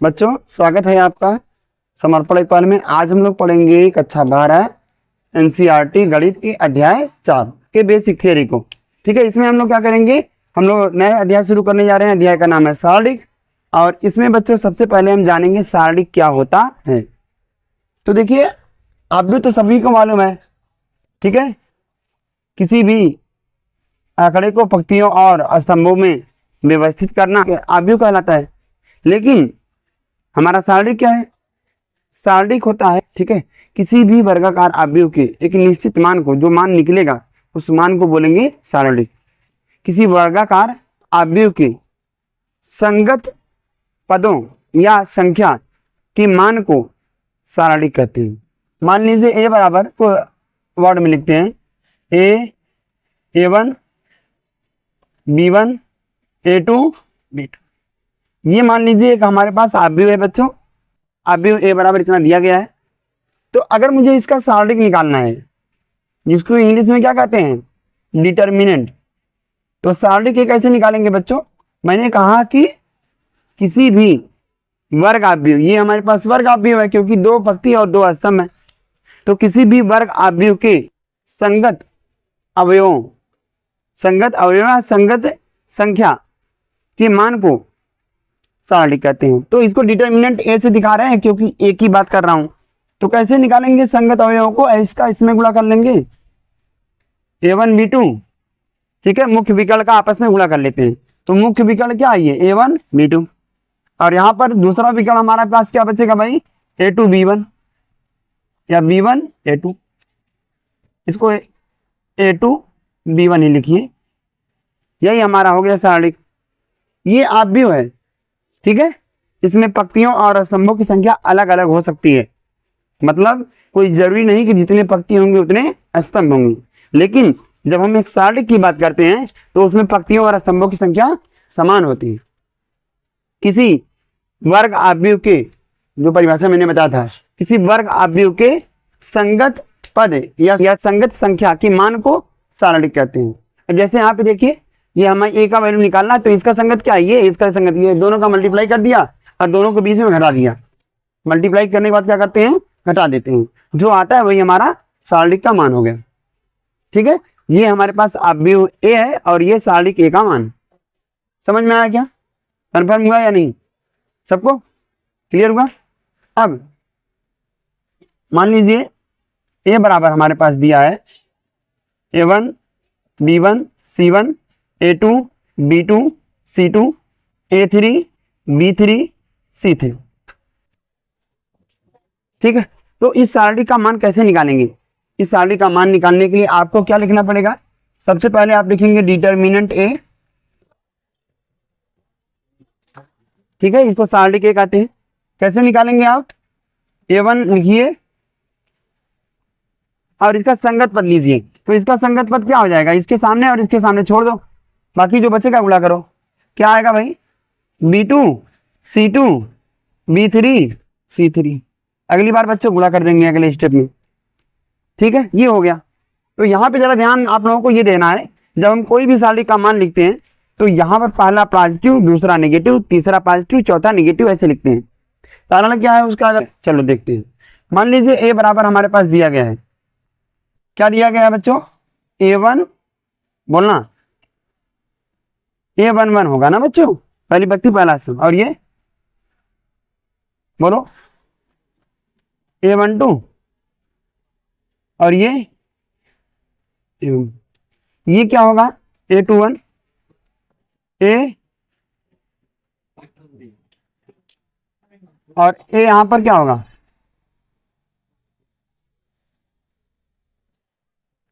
बच्चों स्वागत है आपका समर्पण पल में। आज हम लोग पढ़ेंगे कक्षा 12 एनसीईआरटी गणित के अध्याय 4 के बेसिक थियरी को। ठीक है, इसमें हम लोग क्या करेंगे, हम लोग नए अध्याय शुरू करने जा रहे हैं। अध्याय का नाम है सारणिक और इसमें बच्चों सबसे पहले हम जानेंगे सारणिक क्या होता है। तो देखिए, आप भी तो सभी को मालूम है, ठीक है, किसी भी आंकड़े को पंक्तियों और स्तंभों में व्यवस्थित करना आव्यूह कहलाता है। लेकिन हमारा सारणिक क्या है? सारणिक होता है, ठीक है, किसी भी वर्गाकार आव्यूह के एक निश्चित मान को, जो मान निकलेगा उस मान को बोलेंगे सारणिक। किसी वर्गाकार आव्यूह के संगत पदों या संख्या के मान को सारणिक कहते हैं। मान लीजिए ए बराबर को वर्ड में लिखते हैं A1 B1 A2 B2। ये मान लीजिए एक हमारे पास आव्यूह है बच्चों, आव्यूह ए बराबर इतना दिया गया है। तो अगर मुझे इसका सारणिक निकालना है, जिसको इंग्लिश में क्या कहते हैं, डिटर्मिनेंट, तो सारणिक कैसे निकालेंगे बच्चों? मैंने कहा कि किसी भी वर्ग आव्यूह, ये हमारे पास वर्ग आव्यूह है क्योंकि दो पंक्ति और दो स्तंभ है, तो किसी भी वर्ग आव्यूह के संगत अवयवों, संगत संख्या के मान को सारणिक कहते हैं। तो इसको डिटर्मिनेंट ए से दिखा रहे हैं क्योंकि ए की बात कर रहा हूं। तो कैसे निकालेंगे संगत अवयवों को? इसका इसमें गुणा कर लेंगे, A1 B2, ठीक है, मुख्य विकर्ण का आपस में गुणा कर लेते हैं। तो मुख्य विकर्ण क्या है, ये A1 B2, और यहां पर दूसरा विकर्ण हमारे पास क्या बचेगा भाई, A2 B1 या B1 A2। इसको A2 B1 ही लिखिए, यही हमारा हो गया सारणिक। ये आव्यूह है, ठीक है, इसमें पंक्तियों और स्तंभों की संख्या अलग अलग हो सकती है। मतलब कोई जरूरी नहीं कि जितने पंक्ति होंगे उतने स्तंभ होंगे, लेकिन जब हम एक सारणिक की बात करते हैं तो उसमें पंक्तियों और स्तंभों की संख्या समान होती है। किसी वर्ग आव्यूह के, जो परिभाषा मैंने बताया था, किसी वर्ग आव्यूह के संगत पद या संगत संख्या के मान को सारणिक कहते हैं। जैसे यहाँ पे देखिए, ये हमें ए का वैल्यू निकालना है, तो इसका संगत क्या है, ये इसका संगत, ये दोनों का मल्टीप्लाई कर दिया और दोनों के बीच में घटा दिया। मल्टीप्लाई करने के बाद क्या करते हैं, घटा देते हैं, जो आता है वही हमारा सारणिक का मान हो गया। ठीक है, ये हमारे पास आव्यूह ए है और ये सारणिक ए का मान। समझ में आया क्या? कन्फर्म हुआ या नहीं? सबको क्लियर हुआ? अब मान लीजिए ए बराबर हमारे पास दिया है A1 B1 C1 A2 B2 C2 A3 B3 C3। ठीक है, तो इस सारणिक का मान कैसे निकालेंगे? इस सारणिक का मान निकालने के लिए आपको क्या लिखना पड़ेगा? सबसे पहले आप लिखेंगे डिटर्मिनेंट ए, ठीक है, इसको सारणिक ए कहते हैं। कैसे निकालेंगे आप? A1 लिखिए और इसका संगत पद लीजिए। तो इसका संगत पद क्या हो जाएगा, इसके सामने और इसके सामने छोड़ दो, बाकी जो बचेगा गुणा करो। क्या आएगा भाई, B2 C2 B3 C3। अगली बार बच्चों गुणा कर देंगे अगले स्टेप में। ठीक है, ये हो गया। तो यहाँ पे जरा ध्यान आप लोगों को ये देना है, जब हम कोई भी सारणिक का मान लिखते हैं तो यहाँ पर पहला पॉजिटिव, दूसरा नेगेटिव, तीसरा पॉजिटिव, चौथा नेगेटिव, ऐसे लिखते हैं। कारण क्या है उसका, चलो देखते हैं। मान लीजिए ए बराबर हमारे पास दिया गया है, क्या दिया गया है बच्चों, A1, बोलना A11 होगा ना बच्चों, पहली पंक्ति पहला स्तंभ, और ये बोलो A12, और ये क्या होगा, A21 A, और ए यहां पर क्या होगा,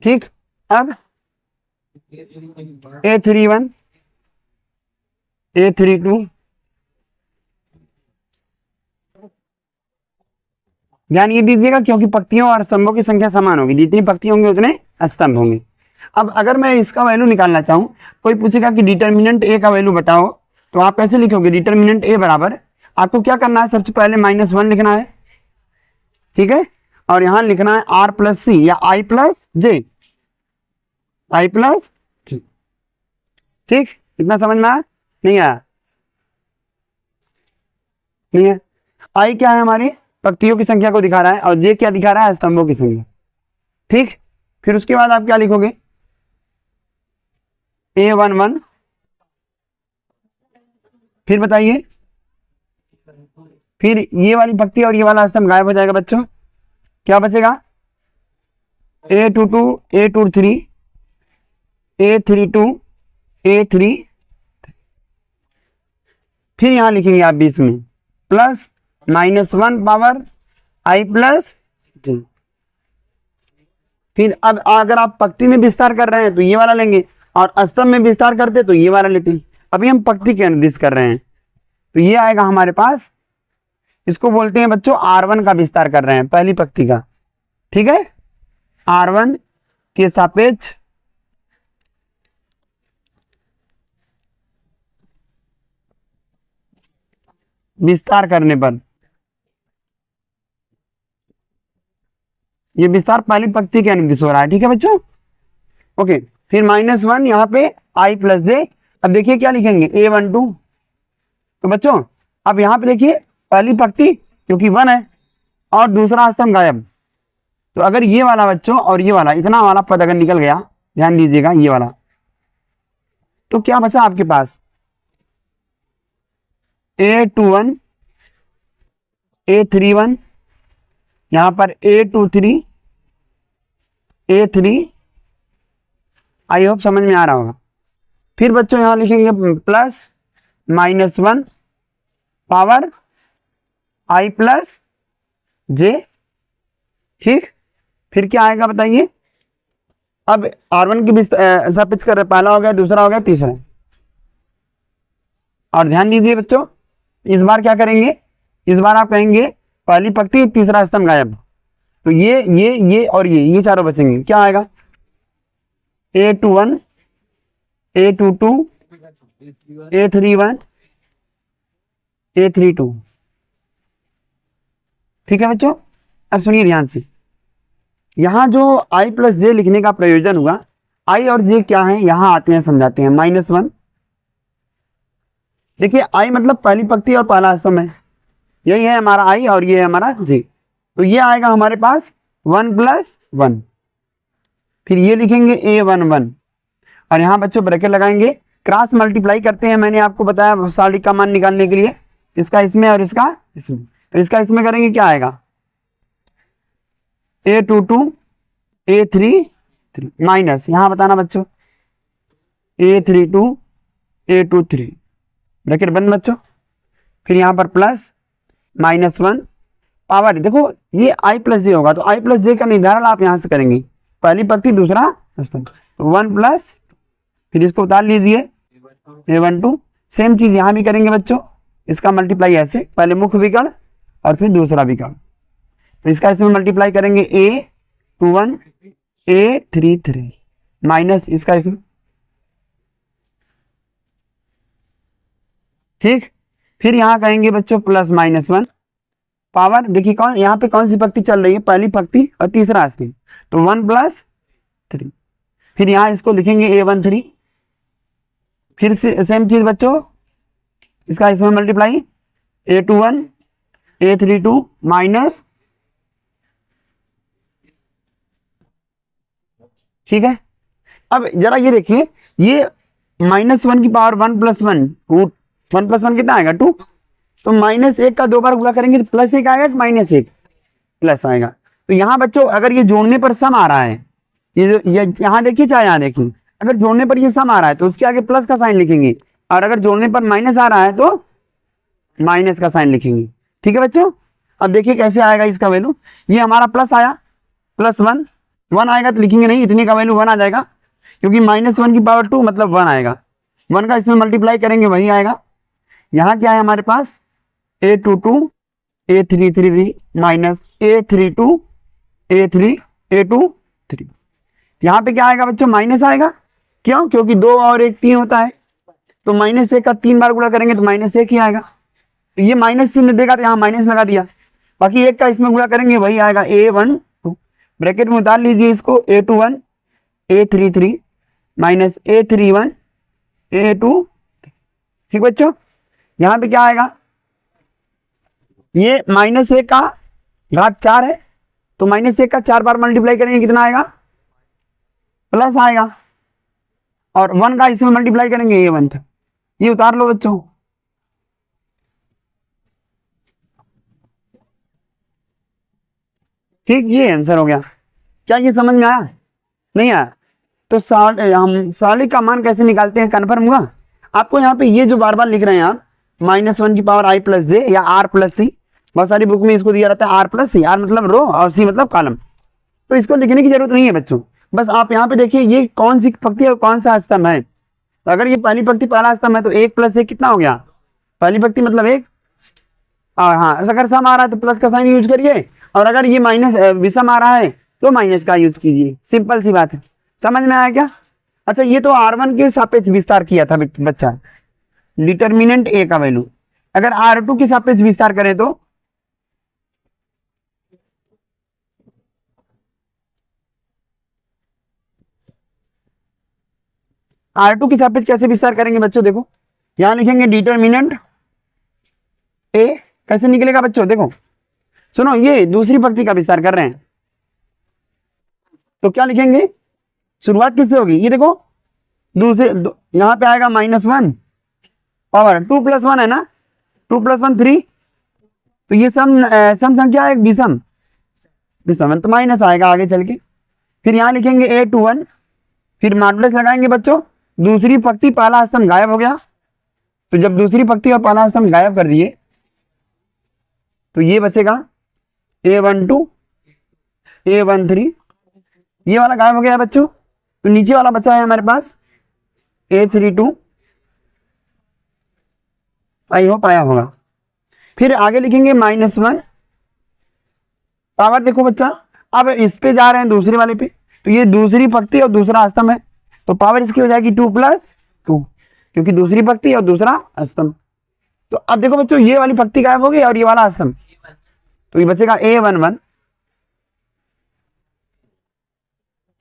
ठीक। अब A31 A32, ध्यान ये दीजिएगा क्योंकि पंक्तियों और स्तंभों की संख्या समान होगी, जितनी पंक्ति होंगी उतने स्तंभ होंगे। अब अगर मैं इसका वैल्यू निकालना चाहूं, कोई पूछेगा कि डिटर्मिनेंट ए का वैल्यू बताओ, तो आप कैसे लिखोगे? डिटर्मिनेंट ए बराबर, आपको क्या करना है, सबसे पहले -1 लिखना है, ठीक है, और यहां लिखना है R+C या I+J, I+J। ठीक, इतना समझ में आया? नहीं आया? नहीं है। आई क्या है, हमारी पंक्तियों की संख्या को दिखा रहा है, और जे क्या दिखा रहा है, स्तंभों की संख्या। ठीक, फिर उसके बाद आप क्या लिखोगे, A11, फिर बताइए, फिर ये वाली पंक्ति और ये वाला स्तंभ गायब हो जाएगा बच्चों, क्या बचेगा, A22, A23, A32, A3, फिर यहां लिखेंगे आप बीच में plus -1 power I plus J। फिर अब अगर आप पंक्ति में विस्तार कर रहे हैं तो ये वाला लेंगे, और स्तंभ में विस्तार करते तो ये वाला लेते हैं। अभी हम पंक्ति के निर्दिष्ट कर रहे हैं, तो ये आएगा हमारे पास, इसको बोलते हैं बच्चों R1 का विस्तार कर रहे हैं, पहली पंक्ति का। ठीक है, R1 के सापेक्ष विस्तार करने पर, ये विस्तार पहली पंक्ति के अनुदिश हो रहा है। ठीक है बच्चों, ओके। फिर -1 यहाँ पे I प्लस J। अब देखिए क्या लिखेंगे, A12। तो बच्चों अब यहाँ पे देखिए पहली पंक्ति क्योंकि 1 है और दूसरा स्तंभ गायब, तो अगर ये वाला बच्चों और ये वाला इतना वाला पद अगर निकल गया, ध्यान दीजिएगा ये वाला, तो क्या बचा आपके पास, A21, A31, यहां पर A23, A3। आई होप समझ में आ रहा होगा। फिर बच्चों यहां लिखेंगे plus -1 power I plus J। ठीक, फिर क्या आएगा बताइए, अब R1 की सापेक्ष कर रहे, पहला हो गया, दूसरा हो गया, तीसरा। और ध्यान दीजिए बच्चों, इस बार क्या करेंगे, इस बार आप कहेंगे पहली पंक्ति तीसरा स्तंभ गायब, तो ये और ये चारों बचेंगे। क्या आएगा, A21, A22, A31, A32। ठीक है बच्चों, अब सुनिए ध्यान से, यहां जो I प्लस J लिखने का प्रयोजन हुआ, I और J क्या है यहां आते हैं, समझाते हैं। -1, देखिए I मतलब पहली पंक्ति और पहला स्तंभ है, यही है हमारा I और ये है हमारा J, तो ये आएगा हमारे पास 1 + 1। फिर ये लिखेंगे A11, और यहाँ बच्चों ब्रैकेट लगाएंगे, क्रॉस मल्टीप्लाई करते हैं, मैंने आपको बताया साड़ी का मान निकालने के लिए, इसका इसमें और इसका इसमें, तो इसका इसमें करेंगे क्या आएगा, A22, A33 माइनस, यहाँ बताना बच्चों A32, A23, ब्रैकेट बंद बच्चों। फिर यहाँ पर प्लस -1 पावर, देखो ये I प्लस J होगा, तो I प्लस J का निर्धारण आप यहाँ से करेंगे, पहली पंक्ति दूसरा स्तंभ, तो 1 प्लस, फिर इसको उतार लीजिए A12। सेम चीज यहाँ भी करेंगे बच्चों, इसका मल्टीप्लाई ऐसे, पहले मुख्य विकर्ण और फिर दूसरा विकर्ण, तो इसका इसमें मल्टीप्लाई करेंगे A21, A33 माइनस इसका इसमें। ठीक, फिर यहाँ कहेंगे बच्चों प्लस -1 पावर, देखिए कौन यहाँ पे कौन सी पंक्ति चल रही है, पहली पंक्ति और तीसरा स्तंभ, तो 1 + 3। फिर यहाँ इसको लिखेंगे A13, फिर से सेम चीज बच्चों, इसका इसमें मल्टीप्लाई A21, A32 माइनस, ठीक है। अब जरा ये देखिए, ये -1 की पावर 1 + 1, 1 + 1 कितना आएगा 2, तो -1 का 2 बार गुणा करेंगे तो +1 आएगा कि -1 प्लस आएगा। तो यहाँ बच्चों अगर ये जोड़ने पर सम आ रहा है, ये यहाँ देखिए चाहे यहाँ देखिए, अगर जोड़ने पर ये सम आ रहा है तो उसके आगे प्लस का साइन लिखेंगे, और अगर जोड़ने पर माइनस आ रहा है तो माइनस का साइन लिखेंगे। ठीक है बच्चों, अब देखिए कैसे आएगा इसका वैल्यू, ये हमारा प्लस आया, +1, 1 आएगा तो लिखेंगे नहीं, इतने का वैल्यू 1 आ जाएगा, क्योंकि -1 की पावर 2 मतलब 1 आएगा, 1 का इसमें मल्टीप्लाई करेंगे वही आएगा। यहाँ क्या है हमारे पास, A22, A33 minus A32, A3, A23, यहाँ पे क्या आएगा बच्चों, माइनस आएगा, क्यों, क्योंकि 2 और 1 3 होता है, तो -1 का 3 बार गुणा करेंगे तो -1 ही आएगा, तो ये माइनस चिन्ह देगा तो यहाँ माइनस लगा दिया, बाकी 1 का इसमें गुणा करेंगे वही आएगा A12, ब्रैकेट में उतार लीजिए इसको, A21, A33 minus A31, A2। ठीक बच्चों, यहाँ पे क्या आएगा, ये -1 का घात 4 है, तो -1 का 4 बार मल्टीप्लाई करेंगे कितना आएगा, प्लस आएगा, और 1 का इसमें मल्टीप्लाई करेंगे ये 1 था, ये उतार लो बच्चों। ठीक, ये आंसर हो गया। क्या ये समझ में आया, नहीं आया? तो हम सालिक का मान कैसे निकालते हैं, कन्फर्म हुआ आपको? यहाँ पे ये जो बार बार लिख रहे हैं आप -1 की पावर i प्लस जे या r प्लस सी, बहुत सारी बुक में इसको दिया रहता है r प्लस सी, r मतलब रो और सी मतलब कॉलम, तो इसको लिखने की जरूरत नहीं है बच्चों। बस आप यहाँ पे देखिए ये कौन सी पंक्ति है और कौन सा स्तंभ है। तो अगर ये पहली पंक्ति पहला स्तंभ है तो 1 + 1 कितना हो गया, पहली पंक्ति मतलब 1, और हाँ अगर सम आ रहा है तो प्लस का साइन यूज करिए, और अगर ये माइनस विषम आ रहा है तो माइनस का यूज कीजिए, सिंपल सी बात है। समझ में आया क्या? अच्छा, ये तो R1 के सापेक्ष विस्तार किया था बच्चा, डिटर्मिनेंट ए का वैल्यू। अगर R2 के सापेक्ष विस्तार करें तो R2 के सापेक्ष कैसे विस्तार करेंगे बच्चों, देखो यहां लिखेंगे डिटर्मिनेंट ए, कैसे निकलेगा बच्चों, देखो सुनो, ये दूसरी पंक्ति का विस्तार कर रहे हैं तो क्या लिखेंगे, शुरुआत किससे होगी, ये देखो दूसरे यहां पे आएगा -1 पावर 2 + 1 है ना, 2 + 1 3, तो ये सम संख्या है, विषम विषम तो माइनस आएगा आगे चल के। फिर यहां लिखेंगे A21, फिर मॉडुलस लगाएंगे बच्चों, दूसरी पंक्ति पहला स्तंभ गायब हो गया, तो जब दूसरी पंक्ति और पहला स्तंभ गायब कर दिए तो ये बचेगा A12 A13, ये वाला गायब हो गया है बच्चों, तो नीचे वाला बचा है हमारे पास A32, आई होप आया होगा। फिर आगे लिखेंगे -1 पावर, देखो बच्चा अब इस पे जा रहे हैं दूसरे वाले पे, तो ये दूसरी पंक्ति और दूसरा स्तंभ है, तो पावर इसकी हो जाएगी 2 + 2, क्योंकि दूसरी पंक्ति और दूसरा स्तंभ। तो अब देखो बच्चों ये वाली पंक्ति गायब हो गई और ये वाला स्तंभ, तो ये बचेगा A11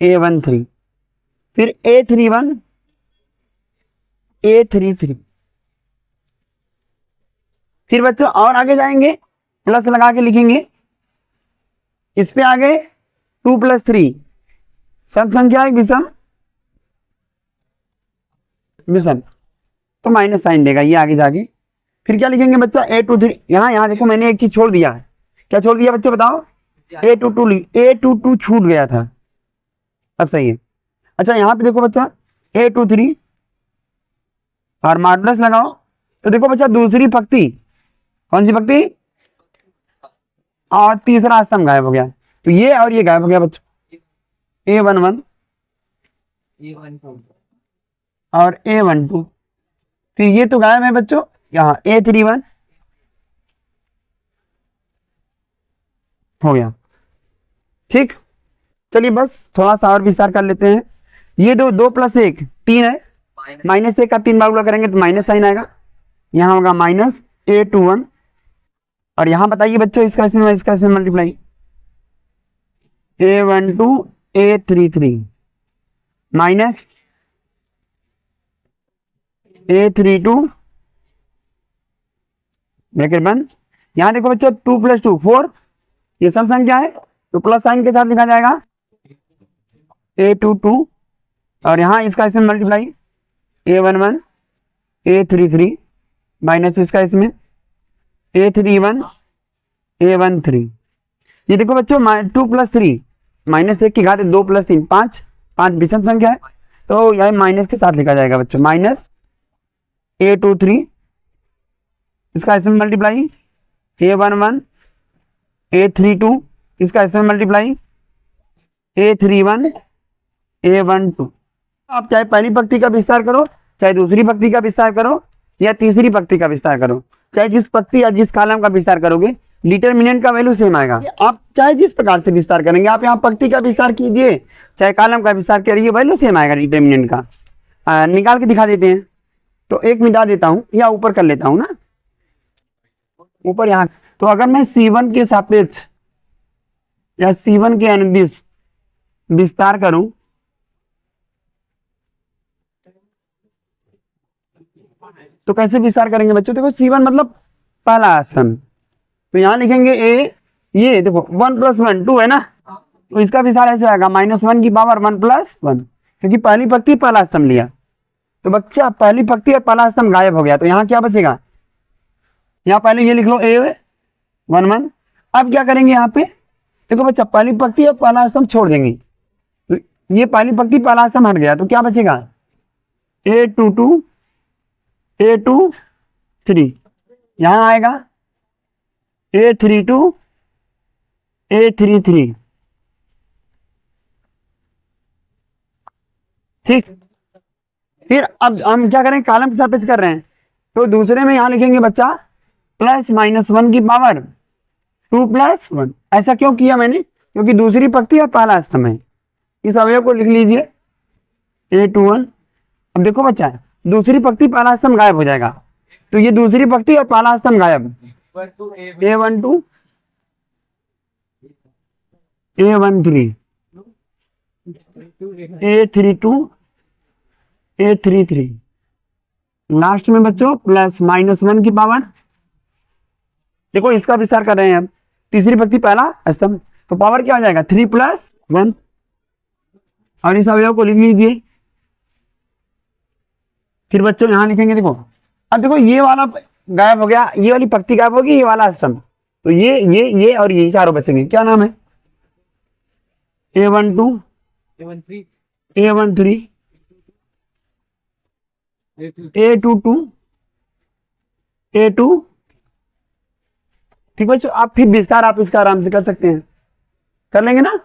A13, फिर A31 A33, फिर बच्चों और आगे जाएंगे प्लस लगा के लिखेंगे, इस पे आगे 2 + 3, सब संख्या है विषम विषम, तो माइनस साइन देगा ये आगे जाके। फिर क्या लिखेंगे बच्चा A23, यहाँ देखो मैंने एक चीज छोड़ दिया है, क्या छोड़ दिया बच्चों बताओ, A22 छूट गया था, अब सही है। अच्छा यहाँ पे देखो बच्चा A23 और मॉडुलस लगाओ, तो देखो बच्चा दूसरी पंक्ति, कौन सी पंक्ति, और तीसरा स्तंभ गायब हो गया, तो ये और ये गायब हो गया बच्चों, A11 और A12, फिर ये तो गायब है बच्चों, यहाँ A31 हो गया। ठीक, चलिए बस थोड़ा सा और विस्तार कर लेते हैं। ये 2 + 1 3 है, -1 का 3 बार गुणा करेंगे तो माइनस साइन आएगा, यहाँ होगा -A21, और यहां बताइए बच्चों इसका इसमें multiply, A12 A33 minus A32 bracket बंद। यहां देखो बच्चों 2 + 2 4, ये सम संख्या है तो प्लस साइन के साथ लिखा जाएगा A22, और यहां इसका इसमें मल्टीप्लाई A11 A33 माइनस इसका इसमें A31 A13। ये देखो बच्चों 2 + 3 -1 की घात 2 + 3 5, 5 विषम संख्या है तो यह माइनस के साथ लिखा जाएगा बच्चों, -A23, इसका इसमें मल्टीप्लाई A11 A32, इसका इसमें मल्टीप्लाई A31 A12। आप चाहे पहली पंक्ति का विस्तार करो, चाहे दूसरी पंक्ति का विस्तार करो, या तीसरी पंक्ति का विस्तार करो, चाहे जिस पंक्ति या जिस कॉलम का विस्तार करोगे डिटरमिनेंट का वैल्यू सेम आएगा। आप चाहे जिस प्रकार से विस्तार करेंगे, आप यहाँ पंक्ति का विस्तार कीजिए चाहे कॉलम का विस्तार करिए, वैल्यू सेम आएगा डिटरमिनेंट का। निकाल के दिखा देते हैं, तो एक मिटा देता हूँ या ऊपर कर लेता हूँ ना, ऊपर यहाँ। तो अगर मैं C1 के सापेक्ष या C1 के अनुदिश विस्तार करूं तो कैसे विस्तार करेंगे बच्चों, देखो C1 मतलब पहला स्तंभ, तो यहाँ लिखेंगे ए, ये देखो 1 + 1 2 है ना, तो इसका विस्तार ऐसे आएगा -1 की पावर 1 + 1, क्योंकि पहली पंक्ति पहला स्तंभ लिया। तो बच्चा पहली पंक्ति और पहला स्तंभ गायब हो गया, तो यहाँ क्या बचेगा, यहाँ पहले ये लिख लो A1 1। अब क्या करेंगे यहाँ पे, देखो बच्चा पहली पंक्ति और पहला स्तंभ छोड़ देंगे, तो ये पहली पंक्ति पहला स्तंभ हट गया, तो क्या बचेगा A2 2 A2 3, यहाँ आएगा A3 2 A3 3, ठीक। फिर अब हम क्या करें, कॉलम के साथ पेश कर रहे हैं, तो दूसरे में यहां लिखेंगे बच्चा +-1 की पावर 2 + 1। ऐसा क्यों किया मैंने, क्योंकि दूसरी पंक्ति और पहला स्तंभ है। इस अवयव को लिख लीजिए A21। अब देखो बच्चा, दूसरी पंक्ति पहला स्तंभ गायब हो जाएगा, तो ये दूसरी पंक्ति और पहला स्तंभ गायब, A12 A13 A32 A33, last में बच्चों +-1 की पावर, देखो इसका विस्तार कर रहे हैं हम, तीसरी पंक्ति पहला स्तंभ, तो पावर क्या हो जाएगा 3 + 1, और इस अवयव को लिख लीजिए। फिर बच्चों यहां लिखेंगे, देखो अब देखो ये वाला गायब हो गया, ये वाली पंक्ति गायब होगी, ये वाला स्तंभ, तो ये और ये चारों बचेंगे। क्या नाम है, A12 A13 A22 A2, ठीक बच्चों। आप फिर विस्तार आप इसका आराम से कर सकते हैं, कर लेंगे ना।